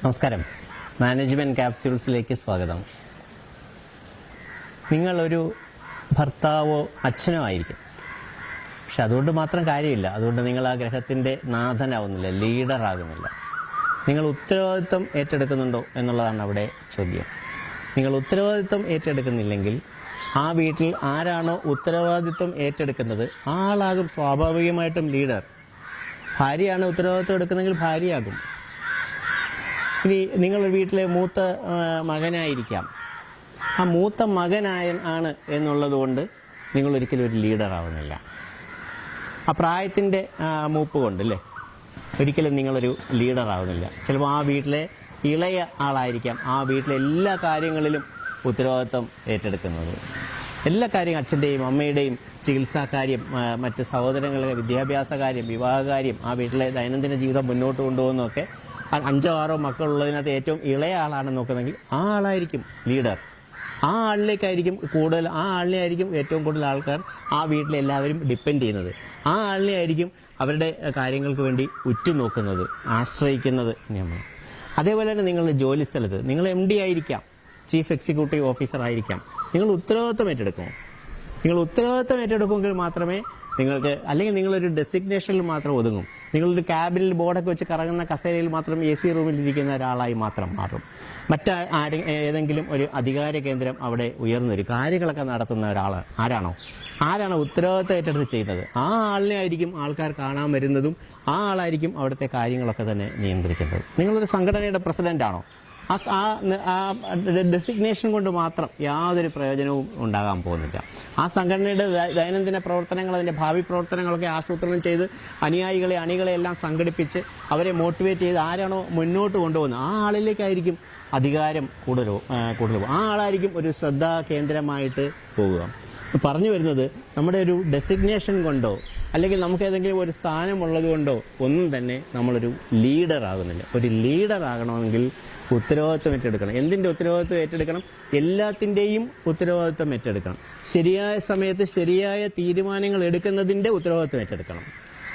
നമസ്കാരം. മാനേജ്മെന്റ് ക്യാപ്സ്യൂൾസിലേക്ക് സ്വാഗതം. നിങ്ങളൊരു ഭർത്താവോ അച്ഛനോ ആയിരിക്കും. പക്ഷെ അതുകൊണ്ട് മാത്രം കാര്യമില്ല. അതുകൊണ്ട് നിങ്ങൾ ആ ഗ്രഹത്തിൻ്റെ നാഥനാവുന്നില്ല, ലീഡറാകുന്നില്ല. നിങ്ങൾ ഉത്തരവാദിത്വം ഏറ്റെടുക്കുന്നുണ്ടോ എന്നുള്ളതാണ് അവിടെ ചോദ്യം. നിങ്ങൾ ഉത്തരവാദിത്വം ഏറ്റെടുക്കുന്നില്ലെങ്കിൽ ആ വീട്ടിൽ ആരാണോ ഉത്തരവാദിത്വം ഏറ്റെടുക്കുന്നത് ആ ആളാകും സ്വാഭാവികമായിട്ടും ലീഡർ. ഭാര്യയാണ് ഉത്തരവാദിത്വം എടുക്കുന്നെങ്കിൽ ഭാര്യയാകും. ഇനി നിങ്ങൾ വീട്ടിലെ മൂത്ത മകനായിരിക്കാം. ആ മൂത്ത ആണ് എന്നുള്ളത് കൊണ്ട് നിങ്ങളൊരിക്കലും ഒരു ലീഡറാവുന്നില്ല. ആ പ്രായത്തിൻ്റെ മൂപ്പ് കൊണ്ട് അല്ലേ, ഒരിക്കലും നിങ്ങളൊരു ലീഡറാവുന്നില്ല. ചിലപ്പോൾ ആ വീട്ടിലെ ഇളയ ആളായിരിക്കാം ആ വീട്ടിലെ എല്ലാ കാര്യങ്ങളിലും ഉത്തരവാദിത്വം ഏറ്റെടുക്കുന്നത്. എല്ലാ കാര്യവും അച്ഛൻ്റെയും അമ്മയുടെയും ചികിത്സാ കാര്യം, മറ്റ് സഹോദരങ്ങളുടെ വിദ്യാഭ്യാസ കാര്യം, വിവാഹകാര്യം, ആ വീട്ടിലെ ദൈനംദിന ജീവിതം മുന്നോട്ട് കൊണ്ടുപോകുന്നതൊക്കെ 5-6 മക്കളുള്ളതിനകത്ത് ഏറ്റവും ഇളയ ആളാണ് നോക്കുന്നെങ്കിൽ ആ ആളായിരിക്കും ലീഡർ. ആ ആളിലേക്കായിരിക്കും കൂടുതൽ, ആ ആളിനെ ആയിരിക്കും ഏറ്റവും കൂടുതൽ ആൾക്കാർ ആ വീട്ടിലെ എല്ലാവരും ഡിപ്പെൻഡ് ചെയ്യുന്നത്. ആ ആളിനെ ആയിരിക്കും അവരുടെ കാര്യങ്ങൾക്ക് വേണ്ടി ഉറ്റുനോക്കുന്നത്, ആശ്രയിക്കുന്നത്. അതേപോലെ തന്നെ നിങ്ങളുടെ ജോലി സ്ഥലത്ത് നിങ്ങൾ MD ആയിരിക്കാം, ചീഫ് എക്സിക്യൂട്ടീവ് ഓഫീസർ ആയിരിക്കാം. നിങ്ങൾ ഉത്തരവാദിത്വം ഏറ്റെടുക്കുമോ? നിങ്ങൾ ഉത്തരവാദിത്വം ഏറ്റെടുക്കുമെങ്കിൽ മാത്രമേ നിങ്ങൾക്ക്, അല്ലെങ്കിൽ നിങ്ങളൊരു ഡെസിഗ്നേഷനിൽ മാത്രം ഒതുങ്ങും. നിങ്ങളൊരു ക്യാബിനിൽ ബോർഡൊക്കെ വെച്ച് കറങ്ങുന്ന കസേരയിൽ മാത്രം AC റൂമിൽ ഇരിക്കുന്ന ഒരാളായി മാത്രം മാറും. ഏതെങ്കിലും ഒരു അധികാര കേന്ദ്രം അവിടെ ഉയർന്നു വരും. കാര്യങ്ങളൊക്കെ നടത്തുന്ന ഒരാൾ ആരാണോ ഉത്തരവാദിത്വം ഏറ്റെടുത്ത് ചെയ്യുന്നത് ആ ആളിനെ ആയിരിക്കും ആൾക്കാർ കാണാൻ വരുന്നതും ആ ആളായിരിക്കും അവിടുത്തെ കാര്യങ്ങളൊക്കെ തന്നെ നിയന്ത്രിക്കുന്നത്. നിങ്ങളൊരു സംഘടനയുടെ പ്രസിഡന്റാണോ? ആ ഡെസിഗ്നേഷൻ കൊണ്ട് മാത്രം യാതൊരു പ്രയോജനവും ഉണ്ടാകാൻ പോകുന്നില്ല. ആ സംഘടനയുടെ ദൈനംദിന പ്രവർത്തനങ്ങൾ, അതിൻ്റെ ഭാവി പ്രവർത്തനങ്ങളൊക്കെ ആസൂത്രണം ചെയ്ത് അണികളെ എല്ലാം സംഘടിപ്പിച്ച് അവരെ മോട്ടിവേറ്റ് ചെയ്ത് ആരാണോ മുന്നോട്ട് കൊണ്ടുപോകുന്നത് ആ ആളിലേക്കായിരിക്കും അധികാരം കൂടുതൽ ആ ആളായിരിക്കും ഒരു ശ്രദ്ധാ കേന്ദ്രമായിട്ട് പോവുക. പറഞ്ഞു വരുന്നത്, നമ്മുടെ ഒരു ഡെസിഗ്നേഷൻ കൊണ്ടോ അല്ലെങ്കിൽ നമുക്ക് ഏതെങ്കിലും ഒരു സ്ഥാനമുള്ളത് കൊണ്ടോ ഒന്നും തന്നെ നമ്മളൊരു ലീഡർ ആകുന്നില്ല. ഒരു ലീഡർ ആകണമെങ്കിൽ ഉത്തരവാദിത്വം ഏറ്റെടുക്കണം. എന്തിൻ്റെ ഉത്തരവാദിത്വം ഏറ്റെടുക്കണം? എല്ലാത്തിൻ്റെയും ഉത്തരവാദിത്വം ഏറ്റെടുക്കണം. ശരിയായ സമയത്ത് ശരിയായ തീരുമാനങ്ങൾ എടുക്കുന്നതിൻ്റെ ഉത്തരവാദിത്വം ഏറ്റെടുക്കണം.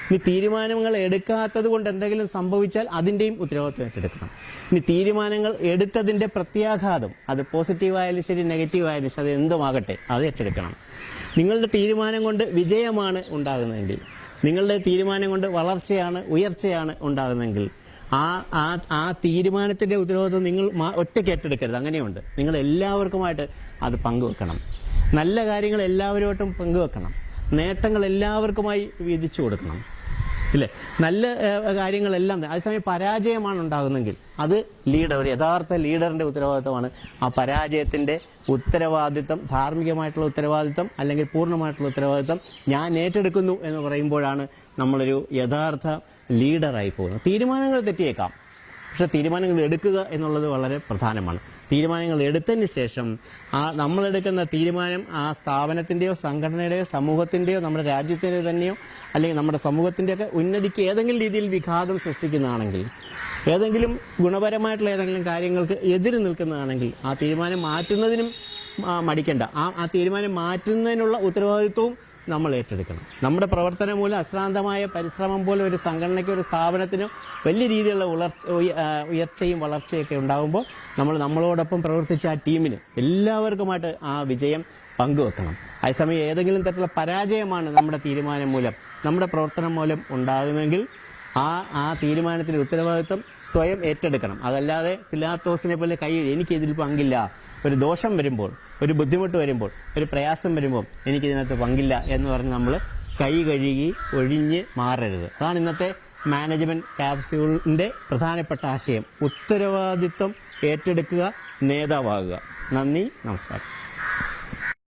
ഇനി തീരുമാനങ്ങൾ എടുക്കാത്തത് കൊണ്ട് എന്തെങ്കിലും സംഭവിച്ചാൽ അതിൻ്റെയും ഉത്തരവാദിത്വം ഏറ്റെടുക്കണം. ഇനി തീരുമാനങ്ങൾ എടുത്തതിൻ്റെ പ്രത്യാഘാതം, അത് പോസിറ്റീവായാലും ശരി നെഗറ്റീവായാലും ശരി, അത് എന്തുമാകട്ടെ അത് ഏറ്റെടുക്കണം. നിങ്ങളുടെ തീരുമാനം കൊണ്ട് വിജയമാണ് ഉണ്ടാകുന്നതെങ്കിൽ, നിങ്ങളുടെ തീരുമാനം കൊണ്ട് ഉയർച്ചയാണ് ഉണ്ടാകുന്നതെങ്കിൽ ആ തീരുമാനത്തിന്റെ ഉത്തരവാദിത്വം നിങ്ങൾ ഒറ്റയ്ക്ക് ഏറ്റെടുക്കരുത്. അങ്ങനെയുണ്ട്. നിങ്ങൾ എല്ലാവർക്കുമായിട്ട് അത് പങ്കുവെക്കണം. നല്ല കാര്യങ്ങൾ എല്ലാവരുമായിട്ടും പങ്കുവെക്കണം. നേട്ടങ്ങൾ എല്ലാവർക്കുമായി വീതിച്ചു കൊടുക്കണം, ഇല്ലേ? നല്ല കാര്യങ്ങളെല്ലാം. അതേസമയം പരാജയമാണ് ഉണ്ടാകുന്നെങ്കിൽ അത് ഒരു യഥാർത്ഥ ലീഡറിന്റെ ഉത്തരവാദിത്വമാണ്. ആ പരാജയത്തിന്റെ ഉത്തരവാദിത്വം, ധാർമ്മികമായിട്ടുള്ള ഉത്തരവാദിത്വം അല്ലെങ്കിൽ പൂർണ്ണമായിട്ടുള്ള ഉത്തരവാദിത്വം ഞാൻ ഏറ്റെടുക്കുന്നു എന്ന് പറയുമ്പോഴാണ് നമ്മളൊരു യഥാർത്ഥ ലീഡറായി പോകുന്നത്. തീരുമാനങ്ങൾ തെറ്റിയേക്കാം, പക്ഷെ തീരുമാനങ്ങൾ എടുക്കുക എന്നുള്ളത് വളരെ പ്രധാനമാണ്. തീരുമാനങ്ങൾ എടുത്തതിന് ശേഷം നമ്മളെടുക്കുന്ന തീരുമാനം ആ സ്ഥാപനത്തിൻ്റെയോ സംഘടനയുടെയോ സമൂഹത്തിൻ്റെയോ നമ്മുടെ രാജ്യത്തിൻ്റെ തന്നെയോ അല്ലെങ്കിൽ നമ്മുടെ സമൂഹത്തിൻ്റെയൊക്കെ ഉന്നതിക്ക് ഏതെങ്കിലും രീതിയിൽ വിഘാതം സൃഷ്ടിക്കുന്നതാണെങ്കിൽ, ഏതെങ്കിലും ഗുണപരമായിട്ടുള്ള ഏതെങ്കിലും കാര്യങ്ങൾക്ക് എതിര് നിൽക്കുന്നതാണെങ്കിൽ ആ തീരുമാനം മാറ്റുന്നതിനും മടിക്കേണ്ട. ആ തീരുമാനം മാറ്റുന്നതിനുള്ള ഉത്തരവാദിത്വവും നമ്മൾ ഏറ്റെടുക്കണം. നമ്മുടെ പ്രവർത്തനം മൂലം അശ്രാന്തമായ പരിശ്രമം പോലെ ഒരു സംഘടനയ്ക്കോ ഒരു സ്ഥാപനത്തിനോ വലിയ രീതിയിലുള്ള ഉയർച്ചയും വളർച്ചയൊക്കെ ഉണ്ടാകുമ്പോൾ നമ്മളോടൊപ്പം പ്രവർത്തിച്ച ആ ടീമിന് എല്ലാവർക്കുമായിട്ട് ആ വിജയം പങ്കുവെക്കണം. അതേസമയം ഏതെങ്കിലും തരത്തിലുള്ള പരാജയമാണ് നമ്മുടെ തീരുമാനം മൂലം, നമ്മുടെ പ്രവർത്തനം മൂലം ഉണ്ടാകുന്നെങ്കിൽ ആ തീരുമാനത്തിന്റെ ഉത്തരവാദിത്വം സ്വയം ഏറ്റെടുക്കണം. അതല്ലാതെ പിലാത്തോസിനെ പോലെ എനിക്കിതിൽ പങ്കില്ല, ഒരു ദോഷം വരുമ്പോൾ, ഒരു ബുദ്ധിമുട്ട് വരുമ്പോൾ, ഒരു പ്രയാസം വരുമ്പോൾ എനിക്കിതിനകത്ത് പങ്കില്ല എന്ന് പറഞ്ഞ് നമ്മൾ കൈ കഴുകി ഒഴിഞ്ഞ് മാറരുത്. അതാണ് ഇന്നത്തെ മാനേജ്മെന്റ് ക്യാപ്സ്യൂളിന്റെ പ്രധാനപ്പെട്ട ആശയം. ഉത്തരവാദിത്വം ഏറ്റെടുക്കുക, നേതാവാകുക. നന്ദി, നമസ്കാരം.